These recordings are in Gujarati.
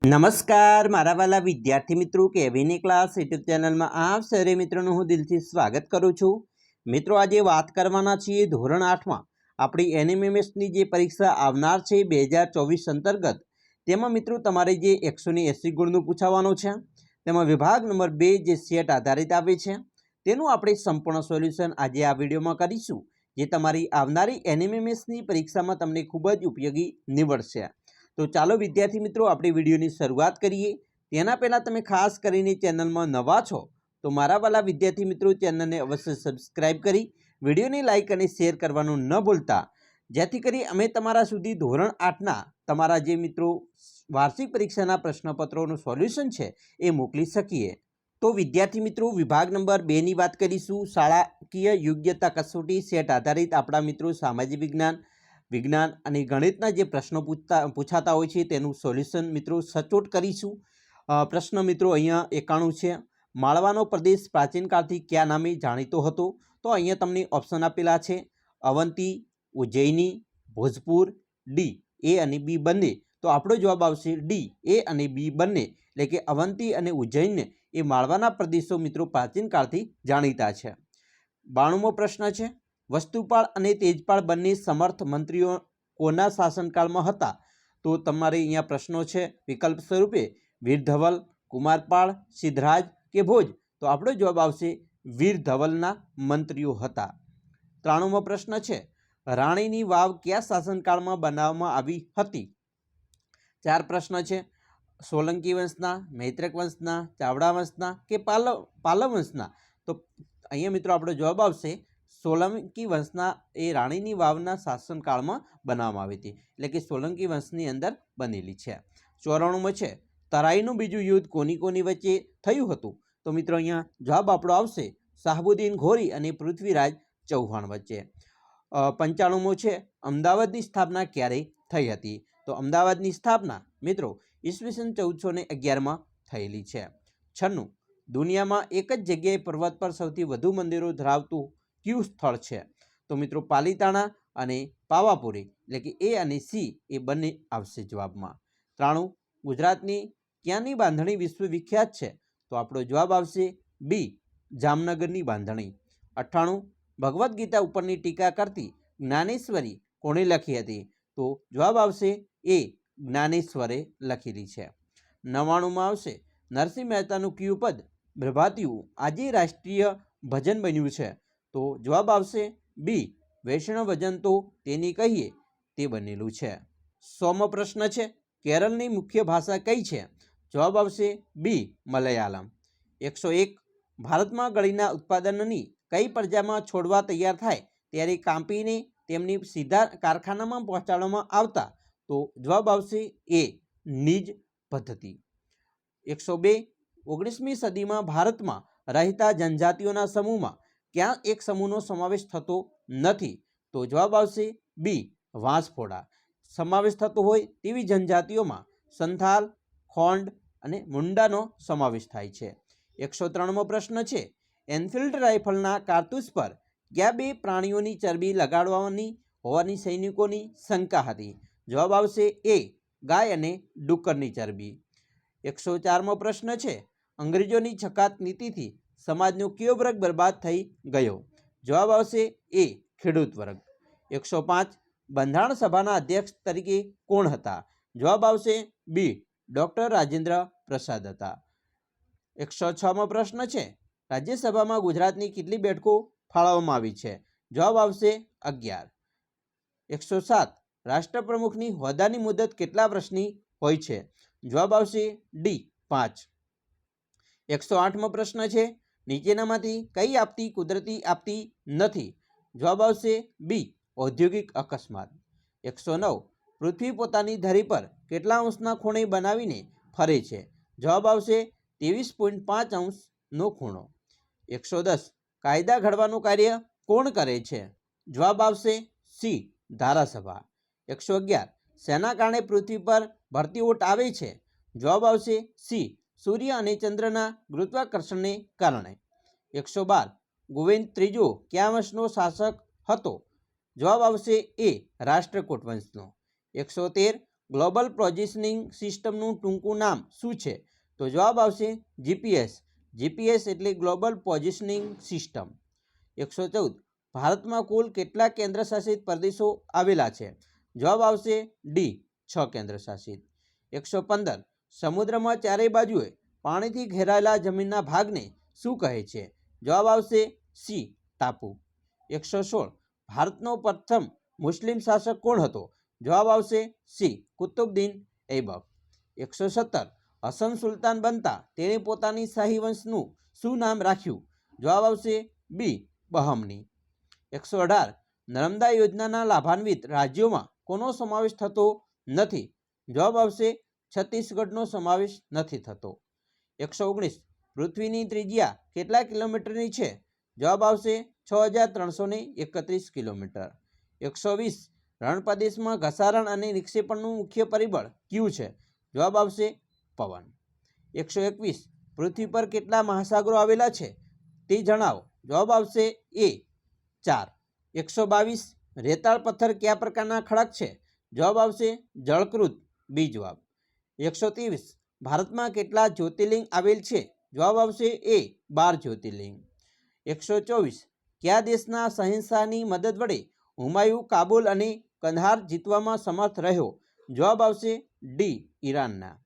નમસ્કાર મારા વાલા વિદ્યાર્થી મિત્રો કેવીની ક્લાસ યુટ્યુબ ચેનલમાં આપ સરે મિત્રોનું હું દિલથી સ્વાગત કરું છું। મિત્રો આજે વાત કરવાના છીએ ધોરણ 8માં આપણી એનએમએમએસની જે પરીક્ષા આવનાર છે 2024 અંતર્ગત તેમાં મિત્રો તમારે જે 180 ગુણનું પૂછાવાનું છે તેમાં વિભાગ નંબર 2 જે સેટ આધારિત આવે છે તેનું આપણે સંપૂર્ણ સોલ્યુશન આજે આ વિડીયોમાં કરીશું, જે તમારી આવનારી એનએમએમએસની પરીક્ષામાં તમને ખૂબ જ ઉપયોગી નીવડશે। तो चालो विद्यार्थी मित्रों अपनी वीडियो की शुरुआत करिए। तेना पहला तमे खास करीने चैनल में नवा छो तो मारा वाला विद्यार्थी मित्रों चैनल ने अवश्य सब्सक्राइब करी वीडियो ने लाइक और शेर करवानुं न भूलता, जेथी करी अमे तमारा सुधी धोरण 8 तमारा जे मित्रों वार्षिक परीक्षाना प्रश्नपत्रों सोल्यूशन है ए मोकली सकीए। तो विद्यार्थी मित्रों विभाग नंबर 2 ની વાત કરીશું। શાળાકીય યોગ્યતા કસોટી સેટ આધારિત આપણા મિત્રો સામાજિક विज्ञान અને ગણિતના જે પ્રશ્નો પૂછાતા હોય છે તેનું સોલ્યુશન મિત્રો સચોટ કરીશું। પ્રશ્ન મિત્રો અહીંયા 91 છે। માળવાનો પ્રદેશ પ્રાચીન કાળથી કયા નામે જાણીતો હતો? તો અહીંયા તમને ઓપ્શન આપેલા છે અવંતી, ઉજ્જૈની, ભોજપુર, ડી એ અને બી બંને। તો આપણો જવાબ આવશે ડી એ અને બી બંને, એટલે કે અવંતી અને ઉજ્જૈન એ માળવાના પ્રદેશો મિત્રો પ્રાચીન કાળથી જાણીતા છે। 92મો પ્રશ્ન છે वस्तुपाल અને તેજપાલ બંને સમર્થ મંત્રીઓ કોના શાસનકાળમાં હતા? તો તમારે અહીંયા પ્રશ્નો છે વિકલ્પ સ્વરૂપે વીર ધવલ, કુમારપાળ, સિદ્ધરાજ કે ભોજ। તો આપણો જવાબ આવશે વીર ધવલના મંત્રીઓ હતા। 93મો પ્રશ્ન છે રાણીની વાવ કયા શાસનકાળમાં બનાવવામાં આવી હતી? 4 પ્રશ્ન છે સોલંકી વંશના, મૈત્રક વંશના, ચાવડા વંશના કે પાલવ વંશના। તો અહીંયા મિત્રો આપણો જવાબ આવશે સોલંકી વંશના એ રાણીની વાવના શાસનકાળમાં બનાવવામાં આવી હતી, એટલે કે સોલંકી વંશની અંદર બનેલી છે। 94મો છે તરાઈનું બીજું યુદ્ધ કોની કોની વચ્ચે થયું હતું? તો મિત્રો અહીંયા જવાબ આપણો આવશે શાહબુદ્દીન ઘોરી અને પૃથ્વીરાજ ચૌહાણ વચ્ચે। 95મો છે અમદાવાદની સ્થાપના ક્યારે થઈ હતી? તો અમદાવાદની સ્થાપના મિત્રો ઈસવીસન 1411માં થયેલી છે। 96 દુનિયામાં એક જ જગ્યાએ પર્વત પર સૌથી વધુ મંદિરો ધરાવતું क्यू स्थल है? तो मित्रों पालीताणा અને પાવાપુરી, એટલે કે એ અને સી એ બંને આવશે જવાબમાં। 93 ગુજરાતની ક્યાંની બાંધણી વિશ્વ વિખ્યાત છે? તો આપણો જવાબ આવશે બી જામનગરની બાંધણી। 98 ભગવદ્ ગીતા ઉપરની ટીકા કરતી જ્ઞાનેશ્વરી કોણે લખી હતી? તો જવાબ આવશે એ જ્ઞાનેશ્વરે લખેલી છે। 99માં આવશે નરસિંહ મહેતાનું ક્યુ પદ પ્રભાતિયું આજે રાષ્ટ્રીય ભજન બન્યું છે? તો જવાબ આવશે બી વૈષ્ણવ ભજન તો તેની કહીએ તે બનેલું છે। 100મો પ્રશ્ન છે કેરળની મુખ્ય ભાષા કઈ છે? જવાબ આવશે બી મલયાલમ। 101 ભારતમાં ગળીના ઉત્પાદનની કઈ પ્રજામાં છોડવા તૈયાર થાય ત્યારે કાપીને તેમની સીધા કારખાનામાં પહોંચાડવામાં આવતા? તો જવાબ આવશે એ નીજ પદ્ધતિ। 102 19મી સદીમાં ભારતમાં રહેતા જનજાતિઓના સમૂહમાં क्या एक समूहનો समावेश थतो नहीं? तो जवाब आवशे बी वांसफोड़ा। समावेश थतो होय तेवी जनजातिओं में संथाल, खोंड अने मुंडानो समावेश थाय छे। 103मो प्रश्न छे एनफील्ड राइफलना कारतूस पर क्या बे प्राणीओनी चरबी लगाडवानी होवानी सैनिकोनी शंका हती? जवाब आवशे ए गाय अने डुक्करनी चरबी। 104मो प्रश्न छे अंग्रेजोनी छकात नीतिथी समाजनो कयो वर्ग बर्बाद थई गयो? जवाब आवशे ए खेडूत वर्ग। 105 बंधारण सभाना अध्यक्ष तरीके कोण हता? जवाब आवशे बी डॉक्टर राजेन्द्र प्रसाद हता। 106मो प्रश्न छे राज्यसभामां गुजरातनी केटली बेठको फाळववामां आवी छे? जवाब आवशे 11। 107 राष्ट्रप्रमुखनी होद्दानी मुदत केटला वर्षनी होय छे? जवाब आवशे डी 5। 108मो प्रश्न छे નીચેનામાંથી કઈ આપતી કુદરતી આપતી નથી? જવાબ આવશે બી ઔદ્યોગિક અકસ્માત। 109 પૃથ્વી પોતાની ધરી પર કેટલા અંશના ખૂણે બનાવીને ફરે છે? જવાબ આવશે 23.5 અંશનો ખૂણો। 110 કાયદા ઘડવાનું કાર્ય કોણ કરે છે? જવાબ આવશે સી ધારાસભા। 111 શેના કારણે પૃથ્વી પર ભરતી ઓટ આવે છે? જવાબ આવશે સી सूर्य અને ચંદ્રના ગુરુત્વાકર્ષણને કારણે। 112 ગોવિંદ ત્રીજો કયા વંશનો શાસક હતો? જવાબ આવશે એ રાષ્ટ્રકૂટ વંશનો। 113 ગ્લોબલ પોઝિશનિંગ સિસ્ટમનું ટૂંકું નામ શું છે? તો જવાબ આવશે જીપીએસ. જીપીએસ એટલે ગ્લોબલ પોઝિશનિંગ સિસ્ટમ. 114. ભારતમાં કુલ કેટલા કેન્દ્રશાસિત પ્રદેશો આવેલા છે? જવાબ આવશે ડી 6 કેન્દ્રશાસિત. 115. સમુદ્રમાં ચારે બાજુએ પાણીથી ઘેરાયેલા જમીનના ભાગને શું કહે છે? જવાબ આવશે સી ટાપુ. 116. ભારતનો પ્રથમ મુસ્લિમ શાસક કોણ હતો? જવાબ આવશે સી કુતુબુદ્દીન ઐબક. 117. હસન સુલતાન બનતા તેણે પોતાની શાહી વંશનું શું નામ રાખ્યું? જવાબ આવશે બી બહમની. 118. નર્મદા યોજનાના લાભાન્વિત રાજ્યોમાં કોનો સમાવેશ થતો નથી? જવાબ આવશે છત્તીસગઢનો સમાવેશ નથી થતો. 119. પૃથ્વીની ત્રિજ્યા કેટલા કિલોમીટરની છે? જવાબ આવશે 6331 કિલોમીટર. 120. રણ પ્રદેશમાં ઘસારણ અને નિક્ષેપણનું મુખ્ય પરિબળ કયું છે? જવાબ આવશે પવન. 121. પૃથ્વી પર કેટલા મહાસાગરો આવેલા છે તે જણાવો. જવાબ આવશે એ 4. 122. રેતાળ પથ્થર કયા પ્રકારના ખડક છે? જવાબ આવશે જળકૃત બી જવાબ. 123. ભારતમાં કેટલા જ્યોતિર્લિંગ આવેલ છે? જવાબ આવશે એ 12 જ્યોતિર્લિંગ. 124. કયા દેશના શહેનશાહની મદદ વડે હુમાયું કાબુલ અને કંદહાર જીતવામાં સમર્થ રહ્યો? જવાબ આવશે ડી ઈરાનના.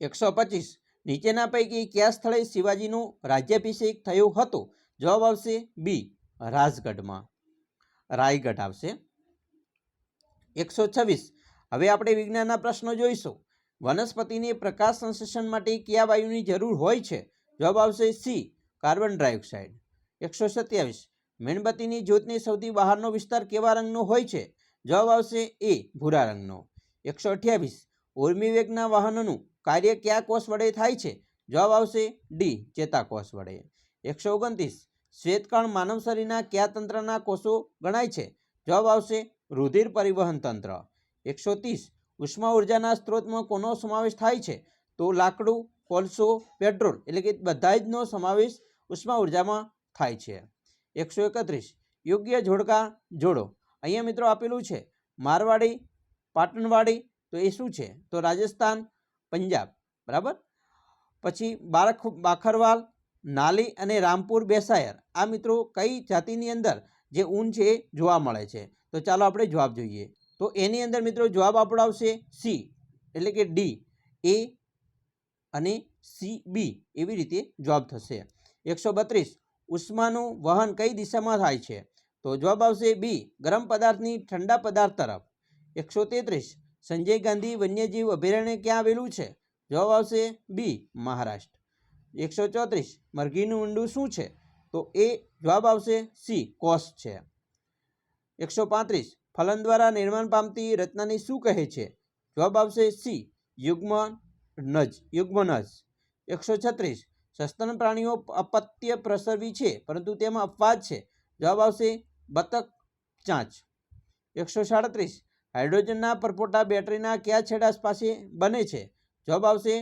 125. નીચેના પૈકી કયા સ્થળે શિવાજીનો રાજ્યાભિષેક થયો હતો? જવાબ આવશે બી રાજગઢમાં. રાયગઢ આવશે. 126. હવે આપણે વિજ્ઞાનના પ્રશ્નો જોઈશું. વનસ્પતિને પ્રકાશ સંશ્લેષણ માટે કયા વાયુની જરૂર હોય છે? જવાબ આવશે સી કાર્બન ડાયોક્સાઇડ. 127. મીણબત્તીની જ્યોતને સૌથી બહારનો વિસ્તાર કેવા રંગનો હોય છે? જવાબ આવશે એ ભૂરા રંગનો. 128. ઉર્મિવેગના વાહનોનું કાર્ય કયા કોષ વડે થાય છે? જવાબ આવશે ડી ચેતાકોષ વડે. 129. શ્વેતકણ માનવ શરીરના કયા તંત્રના કોષો ગણાય છે? જવાબ આવશે રુધિર પરિવહન તંત્ર. 130. ઉષ્મા ઉર્જાના સ્ત્રોતમાં કોનો સમાવેશ થાય છે? તો લાકડું, કોલસો, પેટ્રોલ એટલે કે બધા જનો સમાવેશ ઉષ્મા ઉર્જામાં થાય છે. 131. યોગ્ય જોડકા જોડો. અહીંયા મિત્રો આપેલું છે મારવાડી, પાટણવાડી, તો એ શું છે? તો રાજસ્થાન, પંજાબ. બરાબર. પછી બાખરવાલ, નાલી અને રામપુર બેસાયર આ મિત્રો કઈ જાતિની અંદર જે ઊન છે એ જોવા મળે છે? તો ચાલો આપણે જવાબ જોઈએ. તો એની અંદર મિત્રો જવાબ આપણો આવશે સી એટલે કે ડી એ અને સી બી એવી રીતે જવાબ થશે. 132. ઉષ્માનું વહન કઈ દિશામાં થાય છે? તો જવાબ આવશે બી ગરમ પદાર્થની ઠંડા પદાર્થ તરફ. 133. સંજય ગાંધી વન્યજીવ અભયારણ્ય ક્યાં આવેલું છે? જવાબ આવશે બી મહારાષ્ટ્ર. 134. મરઘીનું ઊંડું શું છે? તો એ જવાબ આવશે સી કોષ છે. 135. ફલન દ્વારા નિર્માણ પામતી રચનાને શું કહે છે? જવાબ આવશે સી યુગ્મનજ. 136. સસ્તન પ્રાણીઓ અપત્ય પ્રસવી છે પરંતુ તેમાં અપવાદ છે. જવાબ આવશે બતક ચાંચ. 137. હાઇડ્રોજનના પરપોટા બેટરીના કયા છેડા પાસે બને છે? જવાબ આવશે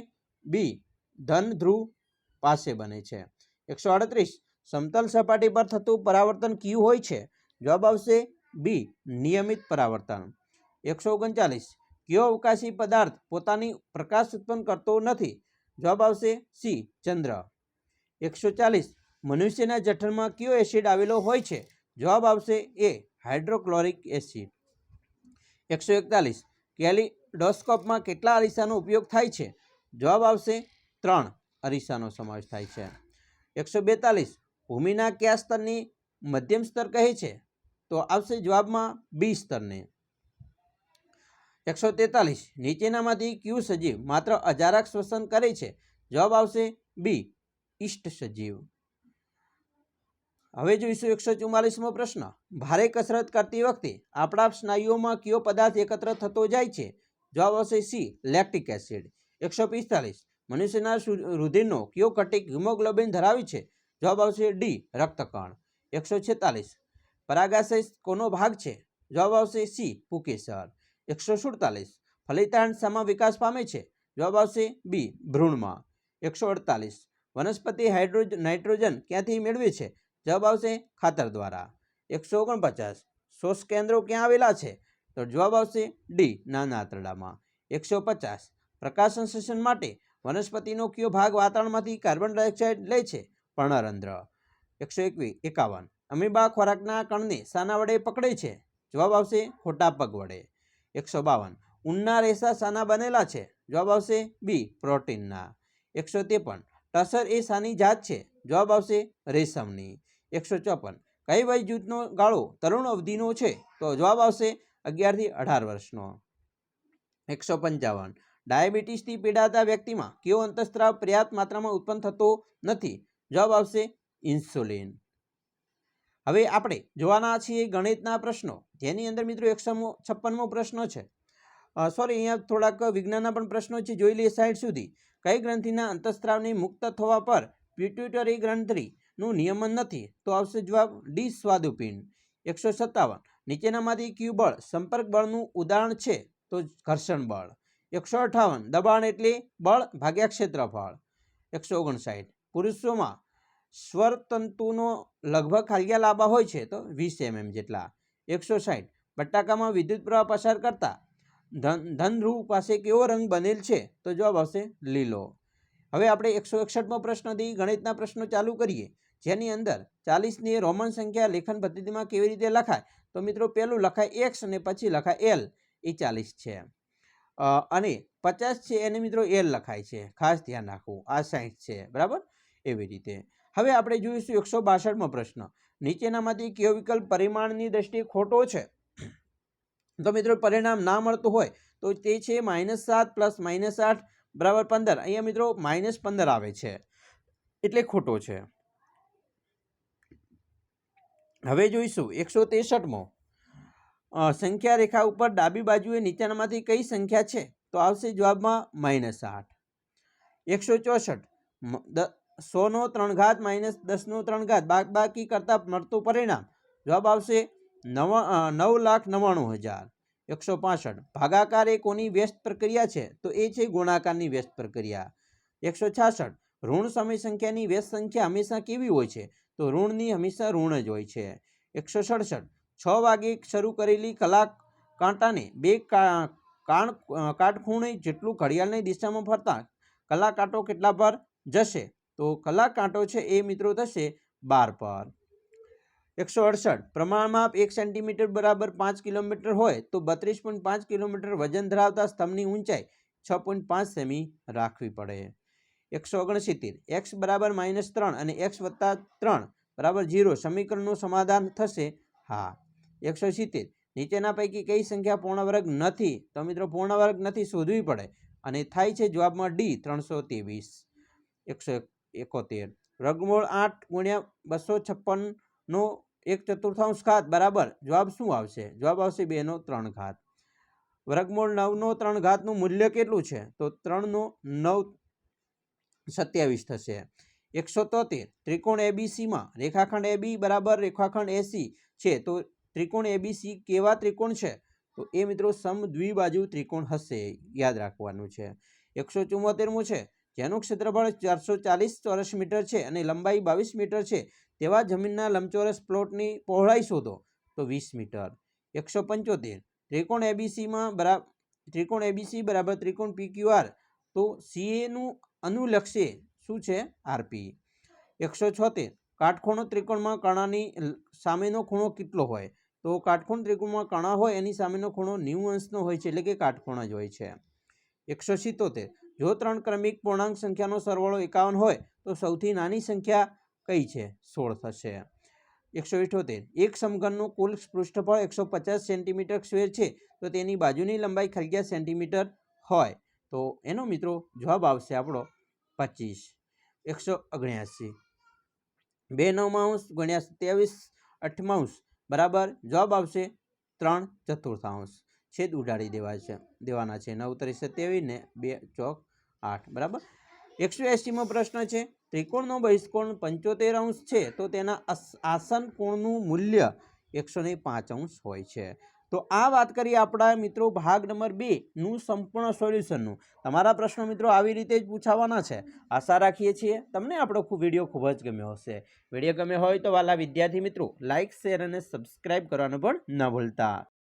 બી ધન ધ્રુવ પાસે બને છે. 138. સમતલ સપાટી પર થતું પરાવર્તન કયું હોય છે? જવાબ આવશે બી નિયમિત પરાવર્તન. 139. કયો અવકાશી પદાર્થ પોતાની પ્રકાશ ઉત્પન્ન કરતો નથી? જવાબ આવશે સી ચંદ્ર. 140. મનુષ્યના જઠરમાં કયો એસિડ આવેલો હોય છે? જવાબ આવશે એ હાઇડ્રોક્લોરિક એસિડ. 141. કેલિડોસ્કોપમાં કેટલા અરીસાનો ઉપયોગ થાય છે? જવાબ આવશે 3 અરીસાનો સમાવેશ થાય છે. 142. ભૂમિના કયા સ્તરને મધ્યમ સ્તર કહે છે? તો આવશે જવાબમાં બી સ્તરને. 143. નીચેનામાંથી કયું સજીવ માત્ર અજારક શ્વસન કરે છે? જવાબ આવશે બી ઇષ્ટ સજીવ. હવે જોઈશું 144મો પ્રશ્ન. ભારે કસરત કરતી વખતે આપણા સ્નાયુઓમાં કયો પદાર્થ એકત્ર થતો જાય છે? જવાબ આવશે સી લેક્ટિક એસિડ. 145. મનુષ્યના રુધિરનો કયો ઘટક હિમોગ્લોબિન ધરાવે છે? જવાબ આવશે ડી રક્તકણ. 146. પરાગાશય કોનો ભાગ છે? જવાબ આવશે સી પુકેસર. 147. ફલિતાંડ શામાં વિકાસ પામે છે? જવાબ આવશે બી ભ્રૂણમાં. 148. વનસ્પતિ નાઇટ્રોજન ક્યાંથી મેળવે છે? જવાબ આવશે ખાતર દ્વારા. 149. શોષ કેન્દ્રો ક્યાં આવેલા છે? તો જવાબ આવશે ડી, નાના આંતરડામાં. 150 પ્રકાશ સંશ્લેષણ માટે વનસ્પતિનો કયો ભાગ વાતાવરણમાંથી કાર્બન ડાયોક્સાઇડ લે છે? પર્ણરંધ્ર. 151 અમીબા ખોરાકના કણને શાના વડે પકડે છે? જવાબ આવશે ખોટા પગ વડે. 152 ઊનના રેસા શાના બનેલા છે? જવાબ આવશે બી, પ્રોટીનના. 153 ટસર એ શાની જાત છે? જવાબ આવશે રેશમની. 154 કઈ વય જૂથનો ગાળો તરુણ અવધિનો છે? તો જવાબ આવશે 11 થી 18 વર્ષનો. 155 ડાયાબિટીસથી પીડાતા વ્યક્તિમાં કયો અંતઃસ્ત્રાવ પર્યાપ્ત માત્રામાં ઉત્પન્ન થતો નથી? જવાબ આવશે ઇન્સ્યુલિન. હવે આપણે જોવાના છીએ ગણિતના પ્રશ્નો, જેની અંદર મિત્રો 156મો પ્રશ્ન છે. સોરી, અહીંયા થોડાક વિજ્ઞાનના પણ પ્રશ્નો છે, જોઈ લઈએ 60 સુધી. કઈ ગ્રંથિના અંતઃસ્ત્રાવને મુક્ત થવા પર પિટ્યુટરી ગ્રંથિનું નિયમન નથી? તો આવશે જવાબ ડી, સ્વાદુપિંડ. 157 નીચેનામાંથી કયું બળ સંપર્ક બળનું ઉદાહરણ છે? તો ઘર્ષણ બળ. 158 દબાણ એટલે બળ ભાગ્યા ક્ષેત્રફળ. 159 પુરુષોમાં સ્વરતંતુનો લગભગ ખાલિયા લાંબા હોય છે? તો 20 mm જેટલા. 160 બટાકામાં વિદ્યુત પ્રવાહ પસાર કરતા ધનધ્રુવ પાસે કેવો રંગ બનેલ છે? તો જવાબ આવશે લીલો. હવે આપણે 161મો પ્રશ્નથી ગણિતના પ્રશ્નો ચાલુ કરીએ, જેની અંદર 40ની રોમન સંખ્યા લેખન પદ્ધતિમાં કેવી રીતે લખાય? તો મિત્રો પહેલું લખાય x અને પછી લખાય l, એ 40 છે. અને 50 છે એને મિત્રો l લખાય છે, ખાસ ધ્યાન રાખવું. આ 60 છે, બરાબર? એવી રીતે. હવે આપણે જોઈશું 162મો પ્રશ્ન. નીચેનામાંથી કયો વિકલ્પ પરિમાણની દ્રષ્ટિએ ખોટો છે? તો મિત્રો પરિણામ ના મળતું હોય તો તે છે -7 + -8 = 15. અહીંયા મિત્રો -15 આવે છે, એટલે ખોટો છે. હવે જોઈશું 163મો. સંખ્યા રેખા ઉપર ડાબી બાજુએ નીચેનામાંથી કઈ સંખ્યા છે? તો આવશે જવાબમાં -8. 164 100નો 3 ઘાત -10નો 3 ઘાત બાદબાકી કરતા મળતું પરિણામ? જવાબ આવશે 9,99,000. 165 ભાગાકાર એ કોની વ્યસ્ત પ્રક્રિયા છે? તો એ છે ગુણાકારની વ્યસ્ત પ્રક્રિયા. 166 ઋણ સમય સંખ્યાની વ્યસ્ત સંખ્યા હંમેશા કેવી હોય છે? તો ઋણની હંમેશા ઋણ જ હોય છે. 167 6 વાગે શરૂ કરેલી કલાક કાંટાને બે કાટખૂણે જેટલું ઘડિયાળની દિશામાં ફરતા કલાક કાંટો કેટલા પર જશે? તો કલાક કાંટો છે એ મિત્રો થશે 12 પર. 168 પ્રમાણમાપ 1 સેન્ટીમીટર બરાબર 5 કિલોમીટર હોય તો 32.5 કિલોમીટર વજન ધરાવતા સ્તંભની ઊંચાઈ 6.5 સેમી રાખવી પડે. 169 x બરાબર -3 અને x + 3 બરાબર 0 સમીકરણનું સમાધાન થશે? હા. 170 નીચેના પૈકી કઈ સંખ્યા પૂર્ણવર્ગ નથી? તો મિત્રો પૂર્ણવર્ગ નથી શોધવી પડે, અને થાય છે જવાબમાં ડી, 323. 171 વર્ગમૂળ 8 × 256નો 1/4 ઘાત બરાબર જવાબ શું આવશે? જવાબ આવશે 2/3 ઘાત. વર્ગમૂળ 9નો 3 ઘાતનું મૂલ્ય કેટલું છે? તો 3/9 27 થશે. 173 ત્રિકોણ એબીસીમાં રેખાખંડ AB બરાબર રેખાખંડ AC છે, તો ત્રિકોણ ABC કેવા ત્રિકોણ છે? તો એ મિત્રો સમદ્વિબાજુ ત્રિકોણ હશે, યાદ રાખવાનું છે. 174મું છે જેનું ક્ષેત્રફળ 440 ચોરસ મીટર છે અને લંબાઈ 22 મીટર છે તેવા જમીનના લંબચોરસ પ્લોટની પહોળાઈ શોધો, તો 20 મીટર. 175 ત્રિકોણ ABC બરાબર ત્રિકોણ PQR, તો CA નું અનુલક્ષે શું છે? RP. 176 કાટખૂણો ત્રિકોણમાં કણાની સામેનો ખૂણો કેટલો હોય? તો કાટખૂણ ત્રિકોણમાં કણા હોય એની સામેનો ખૂણો 90° હોય છે, એટલે કે કાટખૂણ જ હોય છે. 177 જો 3 ક્રમિક પૂર્ણાંક સંખ્યાનો સરવાળો 51 હોય તો સૌથી નાની સંખ્યા કઈ છે? 16 થશે. 178 એક સમઘનનું કુલ પૃષ્ઠફળ 150 સેન્ટીમીટર સ્ક્વેર છે, તો તેની બાજુની લંબાઈ ખાલી સેન્ટીમીટર હોય, તો એનો મિત્રો જવાબ આવશે આપણો 25. 179 2/9 × 27/8 બરાબર જવાબ આવશે 3/4. છેદ ઉડાડી દેવાના છે. 9 × 27 ને 2 × 8 બરાબર. 180મો પ્રશ્ન છે ત્રિકોણનો બહિષ્કોણ 75° છે તો તેના આસન કોણનું મૂલ્ય 105° હોય છે. તો આ વાત કરીએ આપણા મિત્રો ભાગ નંબર 2નું સંપૂર્ણ સોલ્યુશનનું. તમારા પ્રશ્નો મિત્રો આવી રીતે જ પૂછાવાના છે. આશા રાખીએ છીએ તમને આપણો વિડીયો ખૂબ જ ગમ્યો હશે. વિડીયો ગમ્યો હોય તો વાલા વિદ્યાર્થી મિત્રો લાઇક, શેર અને સબસ્ક્રાઇબ કરવાનું પણ ન ભૂલતા.